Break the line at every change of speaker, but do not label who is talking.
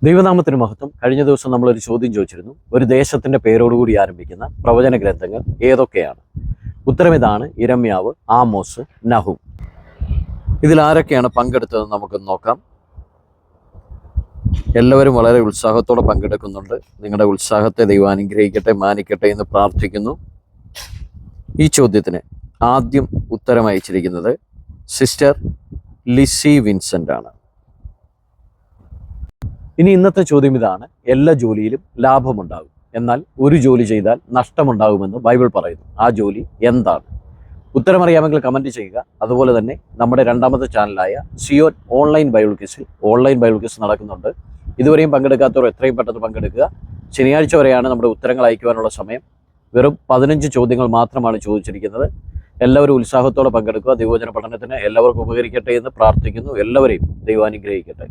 ദൈവനാമത്തിന് മഹത്വം. കഴിഞ്ഞ ദിവസം നമ്മളൊരു ചോദ്യം ചോദിച്ചിരുന്നു. ഒരു ദേശത്തിൻ്റെ പേരോടുകൂടി ആരംഭിക്കുന്ന പ്രവചന ഗ്രന്ഥങ്ങൾ ഏതൊക്കെയാണ്? ഉത്തരം ഇതാണ്: ഇരമ്യാവ്, ആമോസ്, നഹൂം. ഇതിൽ ആരൊക്കെയാണ് പങ്കെടുത്തതെന്ന് നമുക്കൊന്ന് നോക്കാം. എല്ലാവരും വളരെ ഉത്സാഹത്തോടെ പങ്കെടുക്കുന്നുണ്ട്. നിങ്ങളുടെ ഉത്സാഹത്തെ ദൈവം അനുഗ്രഹിക്കട്ടെ, മാനിക്കട്ടെ എന്ന് പ്രാർത്ഥിക്കുന്നു. ഈ ചോദ്യത്തിന് ആദ്യം ഉത്തരം അയച്ചിരിക്കുന്നത് സിസ്റ്റർ ലിസി വിൻസെൻ്റ് ആണ്. ഇനി ഇന്നത്തെ ചോദ്യം ഇതാണ്: എല്ലാ ജോലിയിലും ലാഭമുണ്ടാകും, എന്നാൽ ഒരു ജോലി ചെയ്താൽ നഷ്ടമുണ്ടാകുമെന്ന് ബൈബിൾ പറയുന്നു. ആ ജോലി എന്താണ്? ഉത്തരം അറിയാമെങ്കിൽ കമൻറ്റ് ചെയ്യുക. അതുപോലെ തന്നെ നമ്മുടെ രണ്ടാമത്തെ ചാനലായ സിയോൻ ഓൺലൈൻ ബൈബിൾ ക്വിസ് നടക്കുന്നുണ്ട്. ഇതുവരെയും പങ്കെടുക്കാത്തവർ എത്രയും പെട്ടെന്ന് പങ്കെടുക്കുക. ശനിയാഴ്ച വരെയാണ് നമ്മുടെ ഉത്തരങ്ങൾ അയക്കുവാനുള്ള സമയം. വെറും 15 ചോദ്യങ്ങൾ മാത്രമാണ് ചോദിച്ചിരിക്കുന്നത്. എല്ലാവരും ഉത്സാഹത്തോടെ പങ്കെടുക്കുക. ദൈവവചന പഠനത്തിന് എല്ലാവർക്കും ഉപകരിക്കട്ടെ എന്ന് പ്രാർത്ഥിക്കുന്നു. എല്ലാവരെയും ദൈവം അനുഗ്രഹിക്കട്ടെ.